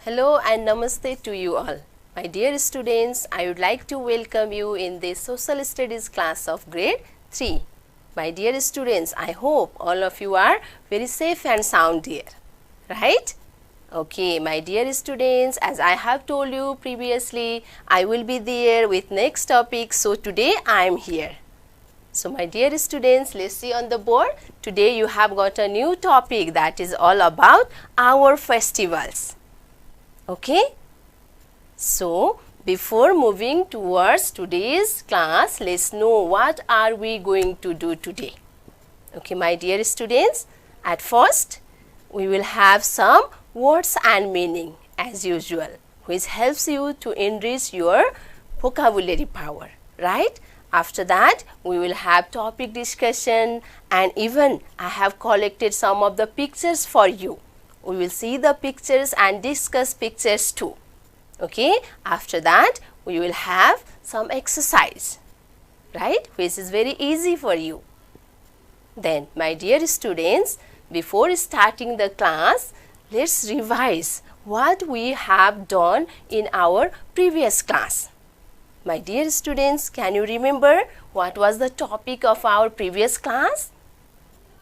Hello and namaste to you all. My dear students, I would like to welcome you in this social studies class of grade 3. My dear students, I hope all of you are very safe and sound here, right? Okay, my dear students, as I have told you previously, I will be there with next topic. So today I am here. So my dear students, let's see on the board. Today you have got a new topic that is all about our festivals. Okay. So before moving towards today's class, let's know what are we going to do today. Okay, my dear students, at first we will have some words and meaning as usual, which helps you to enrich your vocabulary power, right? After that, we will have topic discussion, and even I have collected some of the pictures for you. We will see the pictures and discuss pictures too. Okay, after that we will have some exercise, right, which is very easy for you. Then my dear students, before starting the class, let's revise what we have done in our previous class. My dear students, can you remember what was the topic of our previous class?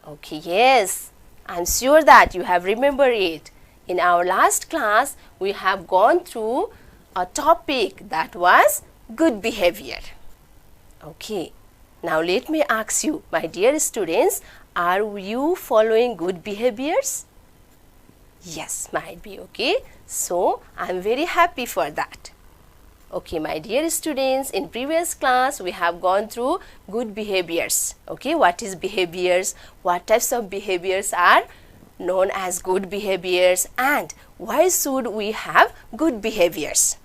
Okay, yes, I am sure that you have remembered it. In our last class, we have gone through a topic that was good behavior. Okay, now let me ask you, my dear students, are you following good behaviors? Yes, might be. Okay, so I am very happy for that. Okay, my dear students, in previous class we have gone through good behaviors. Okay, what is behaviors? What types of behaviors are known as good behaviors, and why should we have good behaviors?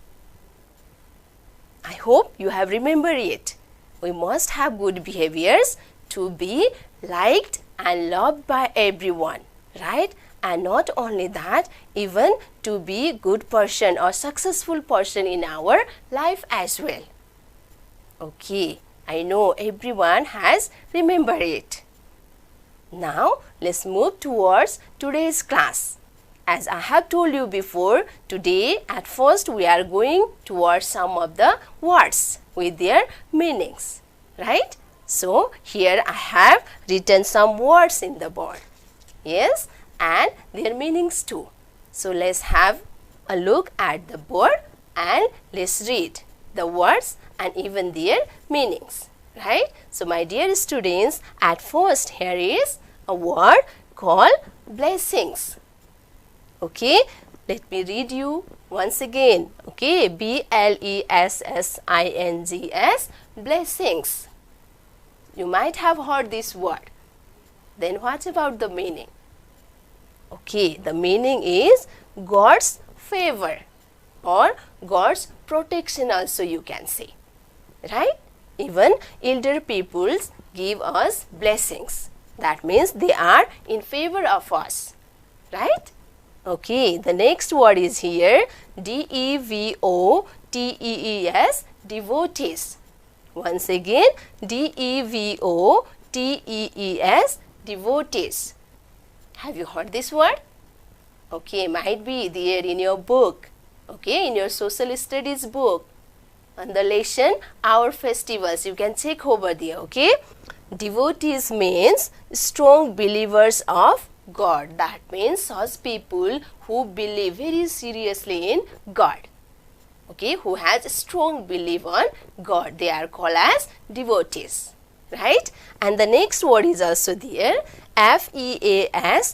I hope you have remembered it. We must have good behaviors to be liked and loved by everyone, right? And not only that, even to be good person or successful person in our life as well. Okay, I know everyone has remembered it. Now let's move towards today's class. As I have told you before, today at first we are going towards some of the words with their meanings, right? So here I have written some words in the board. Yes, and their meanings too. So let's have a look at the board and let's read the words and even their meanings, right? So my dear students, at first here is a word called blessings. Okay, let me read you once again. Okay, B-L-E-S-S-I-N-G-S, blessings. You might have heard this word. Then what about the meaning? Okay, the meaning is God's favor or God's protection also you can say, right? Even elder peoples give us blessings. That means they are in favor of us, right? Okay, the next word is here D-E-V-O-T-E-E-S, devotees. Once again, D-E-V-O-T-E-E-S, devotees. Have you heard this word? Okay, might be there in your book, okay, in your social studies book. On the lesson, our festivals, you can check over there, okay. Devotees means strong believers of God. That means such people who believe very seriously in God, okay, who has a strong belief on God. They are called as devotees, right? And the next word is also there, F-E-A-S-T-I-N-G,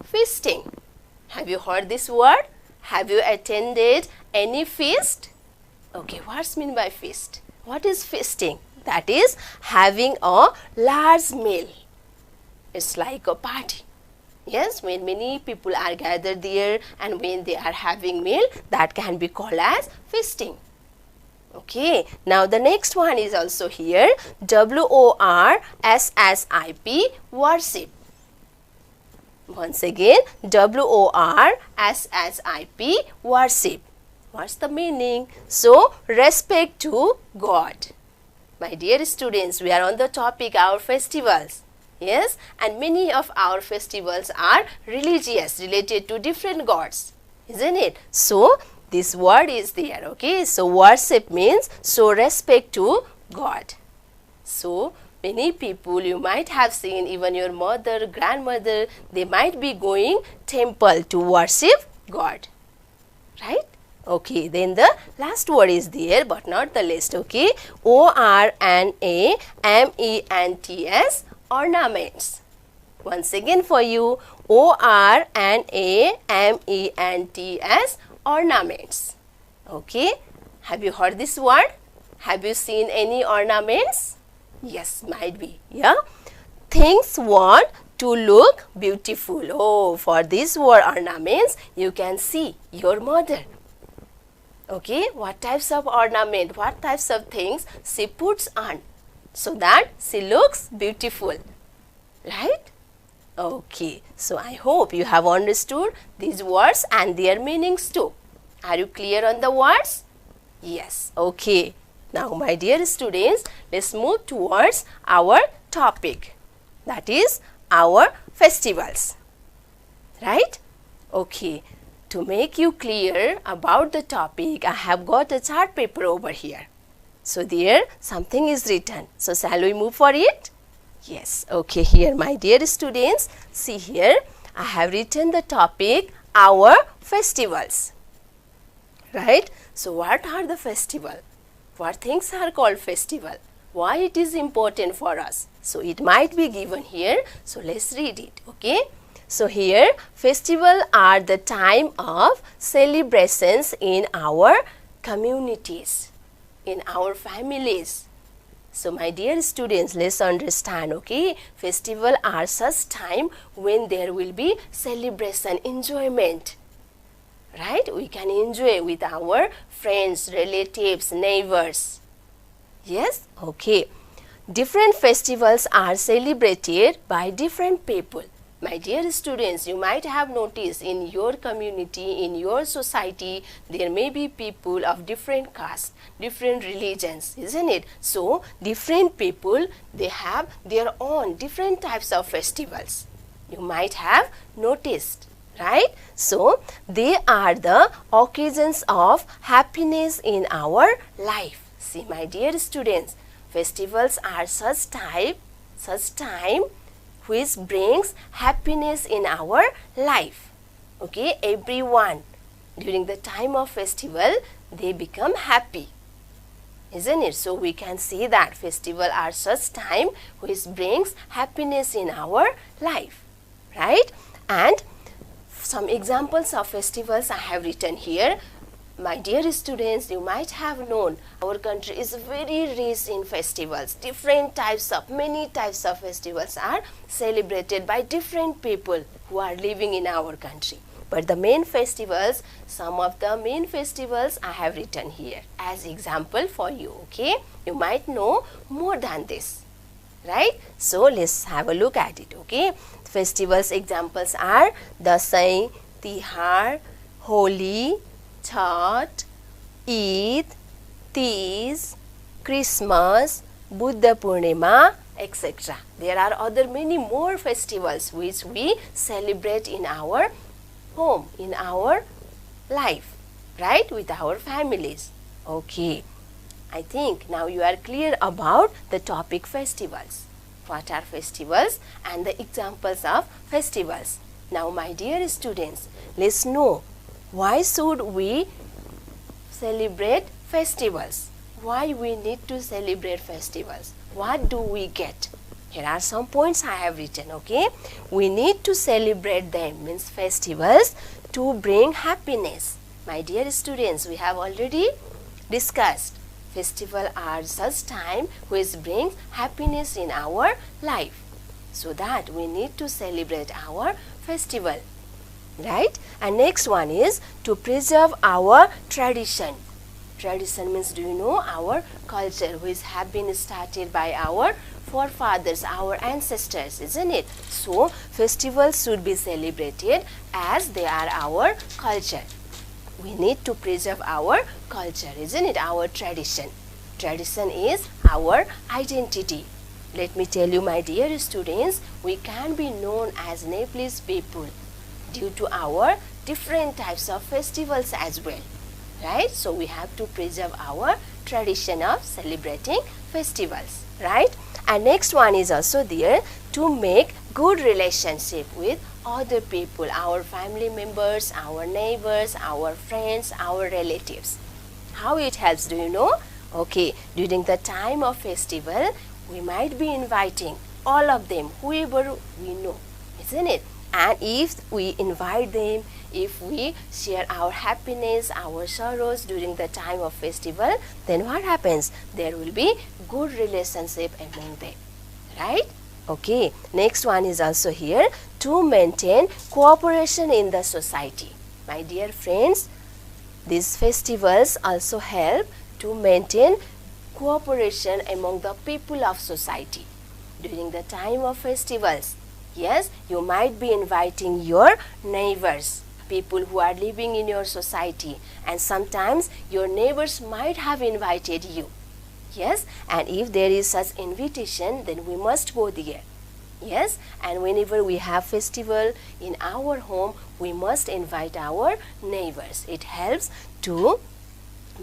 feasting. Have you heard this word? Have you attended any feast? Okay, what's meant by feast? What is feasting? That is having a large meal. It's like a party. Yes, when many people are gathered there and when they are having meal, that can be called as feasting. Okay, now the next one is also here, W-O-R-S-S-I-P, worship. Once again, W-O-R-S-S-I-P, worship. What's the meaning? So, respect to God. My dear students, we are on the topic our festivals. Yes, and many of our festivals are religious, related to different gods. isn't it? So this word is there, okay? So worship means show respect to God. So many people you might have seen, even your mother, grandmother, they might be going temple to worship God, right? Okay, then the last word is there but not the least, okay? ornaments, ornaments. Once again for you, ornaments, ornaments. Okay, have you heard this word? Have you seen any ornaments? Yes, might be, yeah. Things want to look beautiful. Oh, for this word ornaments, you can see your mother. Okay, what types of ornament, what types of things she puts on so that she looks beautiful, right? Okay, so I hope you have understood these words and their meanings too. Are you clear on the words? Yes, okay. Now my dear students, let's move towards our topic, that is our festivals, right? Okay, to make you clear about the topic, I have got a chart paper over here. So there something is written. So shall we move for it? Yes, okay, here my dear students, see here, I have written the topic, our festivals, right? So what are the festival? What things are called festival? Why it is important for us? So it might be given here, so let's read it, okay? So here, festival are the time of celebrations in our communities, in our families. So my dear students, let's understand, okay? Festival are such time when there will be celebration, enjoyment, right? We can enjoy with our friends, relatives, neighbors. Yes? Okay. Different festivals are celebrated by different people. My dear students, you might have noticed in your community, in your society, there may be people of different castes, different religions, isn't it? So, different people, they have their own different types of festivals. You might have noticed, right? So, they are the occasions of happiness in our life. See, my dear students, festivals are such time which brings happiness in our life. Okay, everyone during the time of festival, they become happy, isn't it? So we can say that festival are such time which brings happiness in our life, right? And some examples of festivals I have written here. My dear students, you might have known our country is very rich in festivals. Many types of festivals are celebrated by different people who are living in our country. But the main festivals, some of the main festivals I have written here as example for you, okay? You might know more than this, right? So let's have a look at it, okay? Festivals examples are Dasai, Tihar, Holi, Chhath, Eid, Teej, Christmas, Buddha Purnima, etc. There are other many more festivals which we celebrate in our home, in our life, right, with our families. Okay, I think now you are clear about the topic festivals. What are festivals and the examples of festivals? Now my dear students, let's know why should we celebrate festivals? Why we need to celebrate festivals? What do we get? Here are some points I have written, okay? We need to celebrate them, means festivals, to bring happiness. My dear students, we have already discussed festival are such time which brings happiness in our life. So that we need to celebrate our festival, right? And next one is to preserve our tradition. Tradition means, do you know, our culture which have been started by our forefathers, our ancestors, isn't it? So festivals should be celebrated as they are our culture. We need to preserve our culture, isn't it? Our tradition. Tradition is our identity. Let me tell you, my dear students, we can be known as Nepalese people due to our different types of festivals as well, right? So we have to preserve our tradition of celebrating festivals, right? And next one is also there, to make good relationship with other people, our family members, our neighbors, our friends, our relatives. How it helps, do you know? Okay, during the time of festival, we might be inviting all of them, whoever we know, isn't it? And if we invite them, if we share our happiness, our sorrows during the time of festival, then what happens? There will be good relationship among them, right? Okay, next one is also here, to maintain cooperation in the society. My dear friends, these festivals also help to maintain cooperation among the people of society during the time of festivals. Yes, you might be inviting your neighbors, people who are living in your society, and sometimes your neighbors might have invited you. Yes, and if there is such invitation, then we must go there. Yes, and whenever we have festival in our home, we must invite our neighbors. It helps to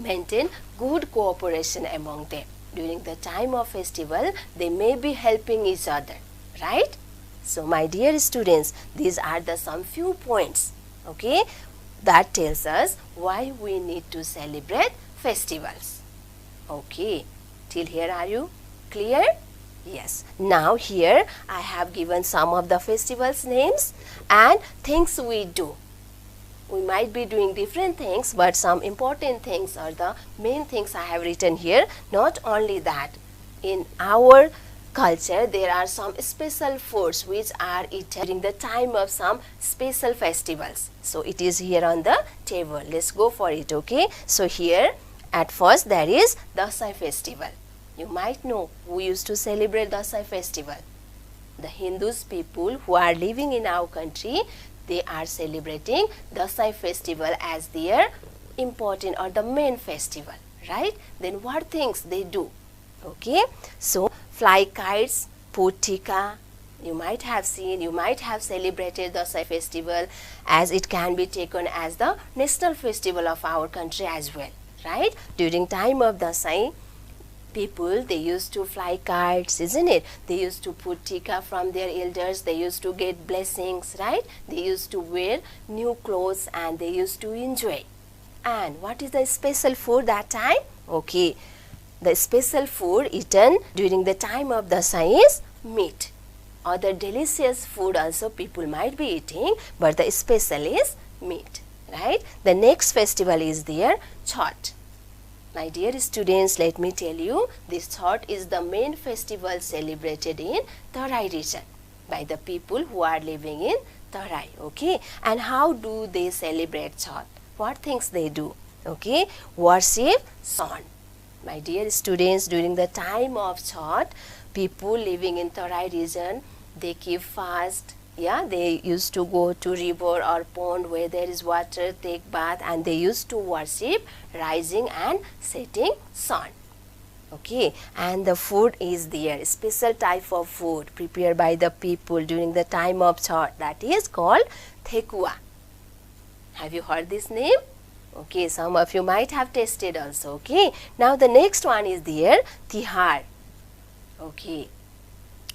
maintain good cooperation among them. During the time of festival, they may be helping each other, right? So my dear students, these are the some few points, okay, that tells us why we need to celebrate festivals. Okay, till here are you clear? Yes. Now here I have given some of the festivals names and things we do. We might be doing different things, but some important things are the main things I have written here. Not only that, in our culture there are some special foods which are eaten during the time of some special festivals. So it is here on the table. Let's go for it, okay? So here at first there is Dasai festival. You might know who used to celebrate Dasai festival. The Hindus people who are living in our country, they are celebrating Dasai festival as their important or the main festival, right? Then what things they do? Okay, so fly kites, put tikka. You might have seen, you might have celebrated Dasai festival, as it can be taken as the national festival of our country as well, right? During time of Dasai, people, they used to fly kites, isn't it? They used to put tikka from their elders, they used to get blessings, right? They used to wear new clothes and they used to enjoy. And what is the special food that time? Okay, the special food eaten during the time of Dasai is meat. Other delicious food also people might be eating, but the special is meat, right? The next festival is there, Chhath. My dear students, let me tell you, this Chhath is the main festival celebrated in Tarai region by the people who are living in Tarai, okay? And how do they celebrate Chhath? What things they do? Okay, worship sun. My dear students, during the time of Chhath, people living in Tarai region, they keep fast. Yeah, they used to go to river or pond where there is water, take bath, and they used to worship rising and setting sun. Okay, and the food is there, special type of food prepared by the people during the time of Chhath, that is called Thekua. Have you heard this name? Okay, some of you might have tasted also. Okay, now the next one is there, Tihar. Okay,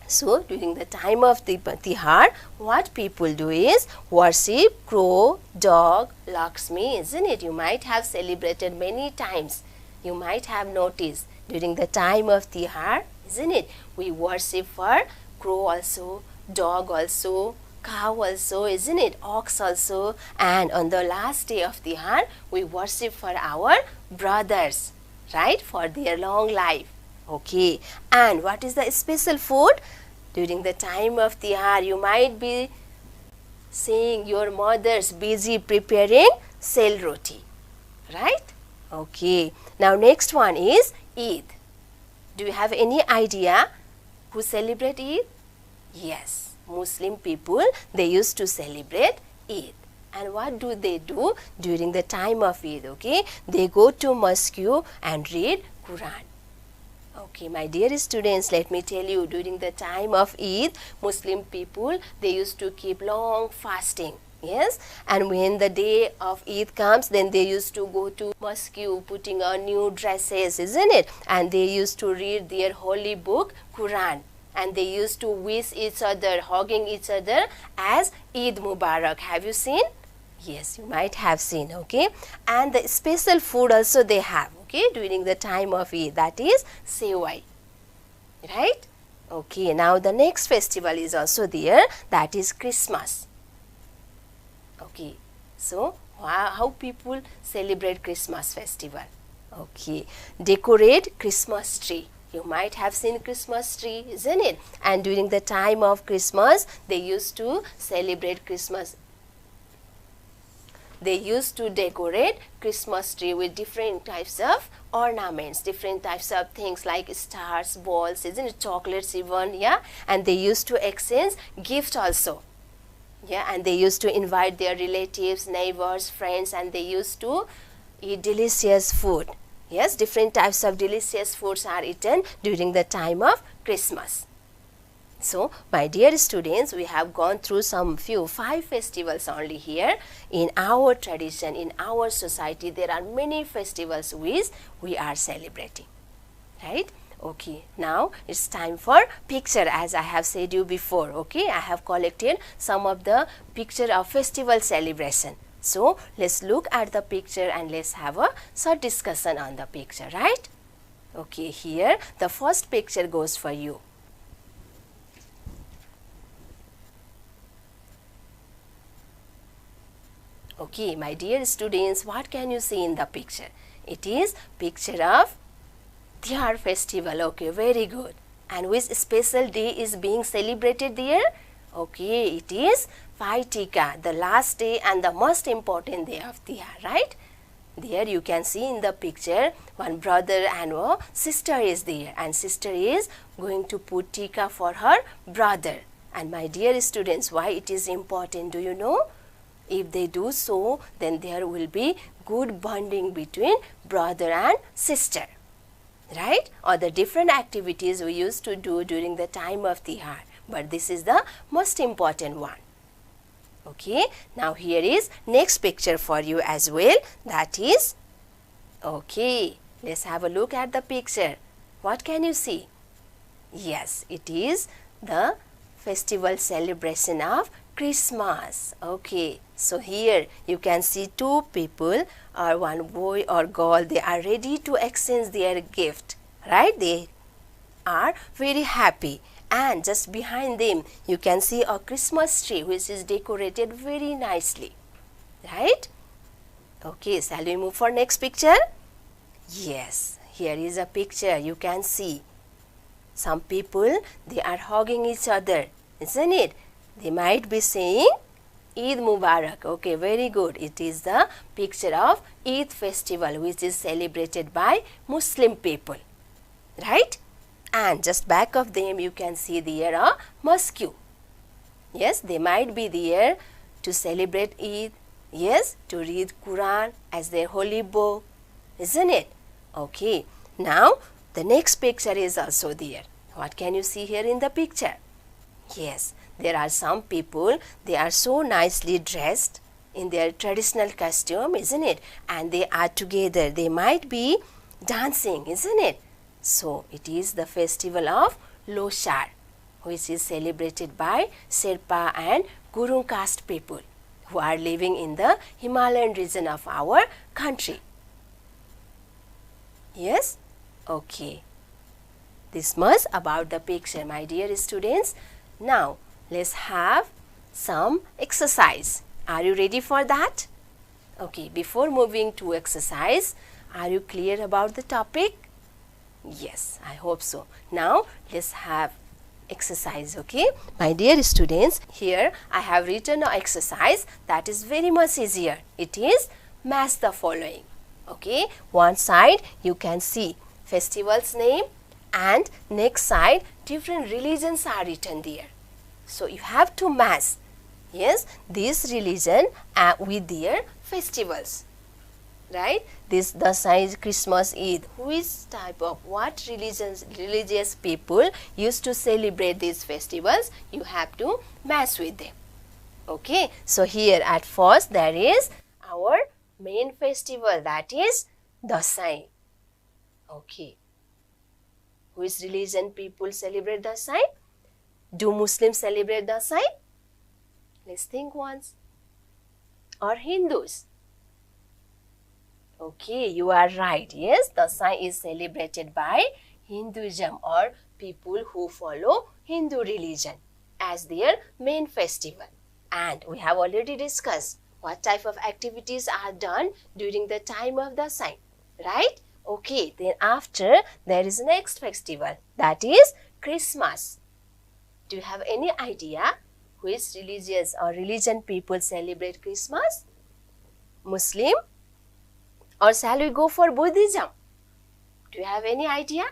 so during the time of the Tihar, what people do is worship crow, dog, Lakshmi, isn't it? You might have celebrated many times. You might have noticed during the time of Tihar, isn't it? We worship for crow also, dog also, cow also, isn't it? Ox also. And on the last day of Tihar, we worship for our brothers, right? For their long life. Okay, and what is the special food? During the time of Tihar, you might be seeing your mothers busy preparing sel roti, right? Okay, now next one is Eid. Do you have any idea who celebrate Eid? Yes, Muslim people, they used to celebrate Eid. And what do they do during the time of Eid? Okay, they go to mosque and read Quran. Okay, my dear students, let me tell you, during the time of Eid, Muslim people, they used to keep long fasting. Yes, and when the day of Eid comes, then they used to go to mosque, putting on new dresses, isn't it? And they used to read their holy book, Quran. And they used to wish each other, hugging each other as Eid Mubarak. Have you seen? Yes, you might have seen, okay. And the special food also they have, okay, during the time of Eid, that is Sewai, right? Okay, now the next festival is also there, that is Christmas. Okay, so how people celebrate Christmas festival? Okay, decorate Christmas tree. You might have seen Christmas tree, isn't it? And during the time of Christmas, they used to celebrate Christmas. They used to decorate Christmas tree with different types of ornaments, different types of things like stars, balls, isn't it? Chocolates even, yeah. And they used to exchange gifts also. Yeah, and they used to invite their relatives, neighbors, friends, and they used to eat delicious food. Yes, different types of delicious foods are eaten during the time of Christmas. So, my dear students, we have gone through five festivals only here. In our tradition, in our society, there are many festivals which we are celebrating, right? Okay, now it's time for picture, as I have said you before. Okay, I have collected some of the picture of festival celebration. So let's look at the picture and let's have a short discussion on the picture, right? Okay, here the first picture goes for you. Okay, my dear students, what can you see in the picture? It is picture of Tihar festival. Okay, very good. And which special day is being celebrated there? Okay, it is Bhai Tika, the last day and the most important day of Tihar, right? There you can see in the picture one brother and a sister is there, and sister is going to put Tika for her brother. And my dear students, why it is important, do you know? If they do so, then there will be good bonding between brother and sister, right? Or the different activities we used to do during the time of Tihar. But this is the most important one. Okay, now here is next picture for you as well. That is, okay, let's have a look at the picture. What can you see? Yes, it is the festival celebration of Christmas. Okay, so here you can see two people, or one boy or girl, they are ready to exchange their gift, right? They are very happy, and just behind them you can see a Christmas tree which is decorated very nicely, right? Okay, shall we move for next picture? Yes, here is a picture. You can see some people, they are hugging each other, isn't it? They might be saying Eid Mubarak. Okay, very good. It is the picture of Eid festival which is celebrated by Muslim people, right? And just back of them you can see there a mosque. Yes, they might be there to celebrate Eid. Yes, to read Quran as their holy book, isn't it? Okay, now the next picture is also there. What can you see here in the picture? Yes, there are some people, they are so nicely dressed in their traditional costume, isn't it? And they are together. They might be dancing, isn't it? So, it is the festival of Loshar, which is celebrated by Sherpa and Gurung caste people who are living in the Himalayan region of our country. Yes? Okay. This much about the picture, my dear students. Now, let's have some exercise. Are you ready for that? Okay, before moving to exercise, are you clear about the topic? Yes, I hope so. Now, let's have exercise, okay? My dear students, here I have written an exercise that is very much easier. It is match the following, okay? One side you can see festival's name, and next side different religions are written there. So, you have to match, yes, this religion with their festivals, right? The sign is Christmas, Eid. Which type of, what religious people used to celebrate these festivals? You have to match with them. Okay, so here at first there is our main festival, that is Dasai. Okay, which religion people celebrate Dasai? Do Muslims celebrate Dasai? Let's think once. Or Hindus? Okay, you are right. Yes, Dasai is celebrated by Hinduism or people who follow Hindu religion as their main festival. And we have already discussed what type of activities are done during the time of Dasai, right? Okay, then after there is next festival, that is Christmas. Do you have any idea which religious or religion people celebrate Christmas? Muslim? Or shall we go for Buddhism? Do you have any idea?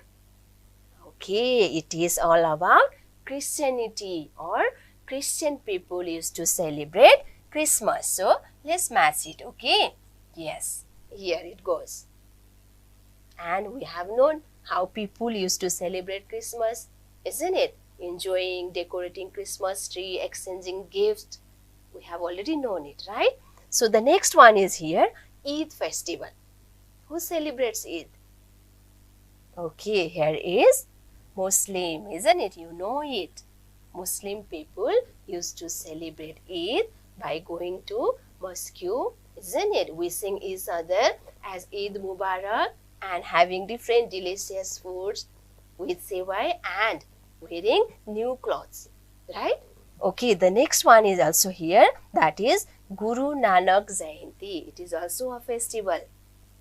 Okay, it is all about Christianity, or Christian people used to celebrate Christmas. So, let's match it, okay? Yes, here it goes. And we have known how people used to celebrate Christmas, isn't it? Enjoying, decorating Christmas tree, exchanging gifts. We have already known it, right? So, the next one is here, Eid festival. Who celebrates Eid? Okay, here is Muslim, isn't it? You know it. Muslim people used to celebrate Eid by going to mosque, isn't it? Wishing each other as Eid Mubarak and having different delicious foods with sevai and wearing new clothes, right? Okay, the next one is also here, that is Guru Nanak Jayanti. It is also a festival.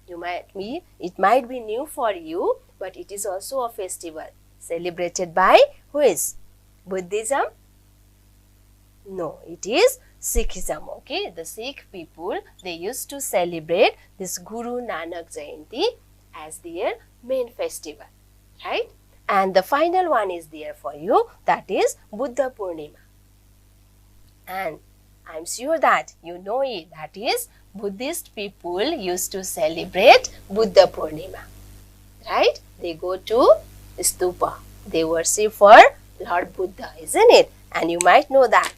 It might be new for you, but it is also a festival celebrated by who is? Buddhism? No, it is Sikhism. Okay, the Sikh people, they used to celebrate this Guru Nanak Jayanti as their main festival, right? And the final one is there for you, that is Buddha Purnima. And I am sure that you know it, that is Buddhist people used to celebrate Buddha Purnima, right? They go to stupa, they worship for Lord Buddha, isn't it? And you might know that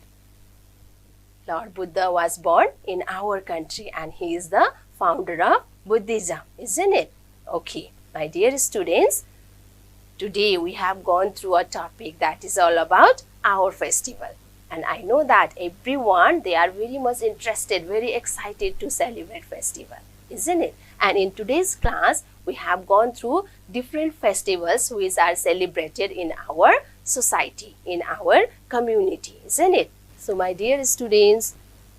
Lord Buddha was born in our country and he is the founder of Buddhism, isn't it? Okay, my dear students, today we have gone through a topic that is all about our festival. And I know that everyone, they are very much interested, very excited to celebrate festival, isn't it? And in today's class, we have gone through different festivals which are celebrated in our society, in our community, isn't it? So my dear students,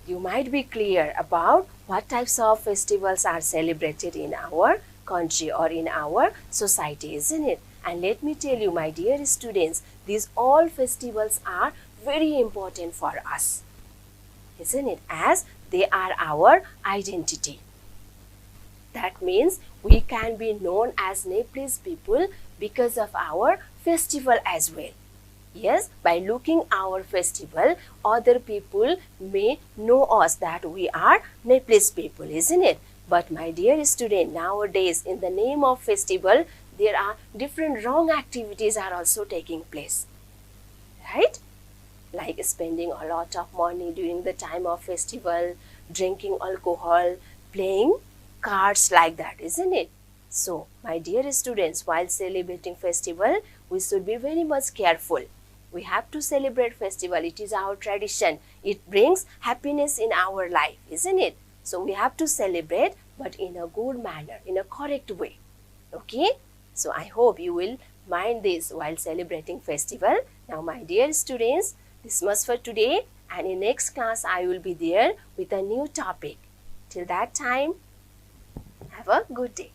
you might be clear about what types of festivals are celebrated in our country or in our society, isn't it? And let me tell you, my dear students, these all festivals are very important for us, isn't it? As they are our identity. That means we can be known as Nepalese people because of our festival as well. Yes, by looking our festival, other people may know us that we are Nepalese people, isn't it? But my dear student, nowadays in the name of festival, there are different wrong activities are also taking place, right? Like spending a lot of money during the time of festival, drinking alcohol, playing cards like that, isn't it? So, my dear students, while celebrating festival, we should be very much careful. We have to celebrate festival. It is our tradition. It brings happiness in our life, isn't it? So, we have to celebrate, but in a good manner, in a correct way. Okay? So, I hope you will mind this while celebrating festival. Now, my dear students, this much for today, and in next class I will be there with a new topic. Till that time, have a good day.